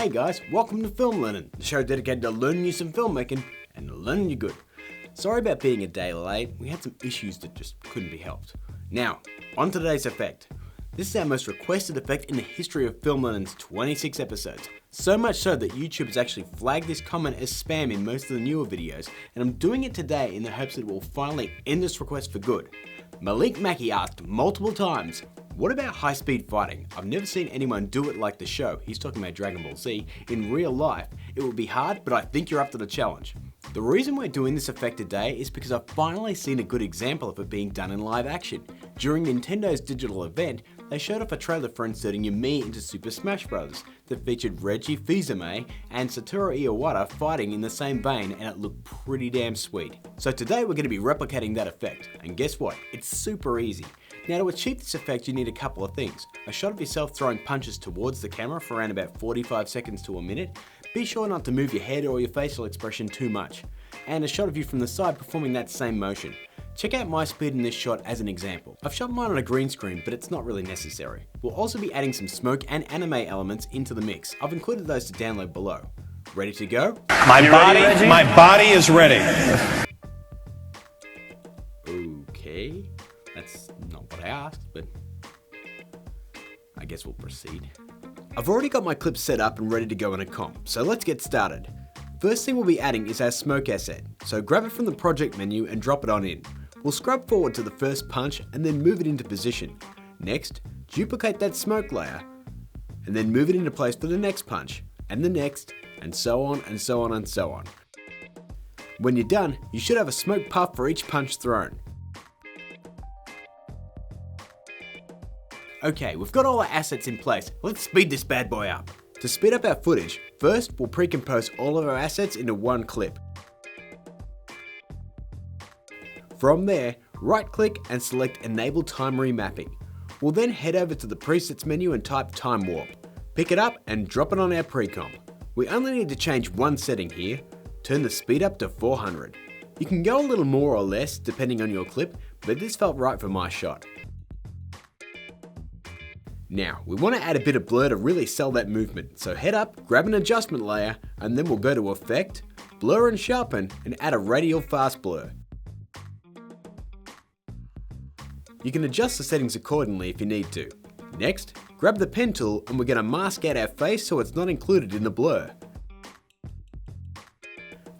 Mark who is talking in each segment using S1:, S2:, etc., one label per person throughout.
S1: Hey guys, welcome to Film Learnin, the show dedicated to learning you some filmmaking and learning you good. Sorry about being a day late, we had some issues that just couldn't be helped. Now, on to today's effect. This is our most requested effect in the history of Film Learnin's 26 episodes. So much so that YouTube has actually flagged this comment as spam in most of the newer videos, and I'm doing it today in the hopes that it will finally end this request for good. Malik Mackey asked multiple times, what about high-speed fighting? I've never seen anyone do it like the show, he's talking about Dragon Ball Z, in real life. It will be hard, but I think you're up to the challenge. The reason we're doing this effect today is because I've finally seen a good example of it being done in live action. During Nintendo's digital event, they showed off a trailer for inserting Yumi into Super Smash Bros. That featured Reggie Fils-Aimé and Satoru Iwata fighting in the same vein, and it looked pretty damn sweet. So today we're going to be replicating that effect, and guess what? It's super easy. Now to achieve this effect you need a couple of things. A shot of yourself throwing punches towards the camera for around about 45 seconds to a minute. Be sure not to move your head or your facial expression too much. And a shot of you from the side performing that same motion. Check out my speed in this shot as an example. I've shot mine on a green screen, but it's not really necessary. We'll also be adding some smoke and anime elements into the mix. I've included those to download below. Ready to go?
S2: My body is ready.
S1: Okay, that's not what I asked, but I guess we'll proceed. I've already got my clips set up and ready to go in a comp, so let's get started. First thing we'll be adding is our smoke asset, so grab it from the project menu and drop it on in. We'll scrub forward to the first punch and then move it into position. Next, duplicate that smoke layer and then move it into place for the next punch, and the next, and so on and so on and so on. When you're done, you should have a smoke puff for each punch thrown. Okay, we've got all our assets in place. Let's speed this bad boy up. To speed up our footage, first we'll pre-compose all of our assets into one clip. From there, right-click and select Enable Time Remapping. We'll then head over to the Presets menu and type Time Warp. Pick it up and drop it on our pre-comp. We only need to change one setting here. Turn the speed up to 400. You can go a little more or less depending on your clip, but this felt right for my shot. Now, we want to add a bit of blur to really sell that movement, so head up, grab an adjustment layer, and then we'll go to Effect, Blur and Sharpen, and add a radial fast blur. You can adjust the settings accordingly if you need to. Next, grab the pen tool and we're going to mask out our face so it's not included in the blur.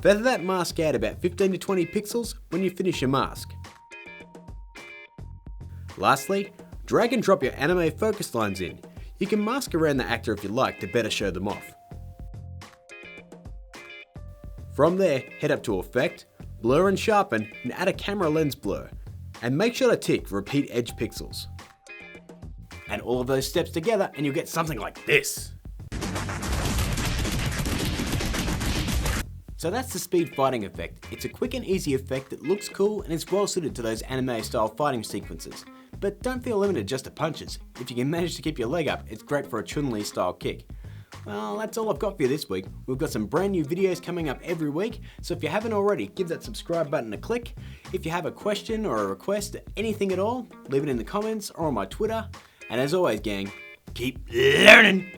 S1: Feather that mask out about 15 to 20 pixels when you finish your mask. Lastly, drag and drop your anime focus lines in. You can mask around the actor if you like to better show them off. From there, head up to Effect, Blur and Sharpen, and add a camera lens blur. And make sure to tick Repeat Edge Pixels. Add all of those steps together and you'll get something like this. So that's the speed fighting effect. It's a quick and easy effect that looks cool and is well suited to those anime style fighting sequences. But don't feel limited just to punches. If you can manage to keep your leg up, it's great for a Chun-Li style kick. Well, that's all I've got for you this week. We've got some brand new videos coming up every week, so if you haven't already, give that subscribe button a click. If you have a question or a request, anything at all, leave it in the comments or on my Twitter. And as always, gang, keep learning!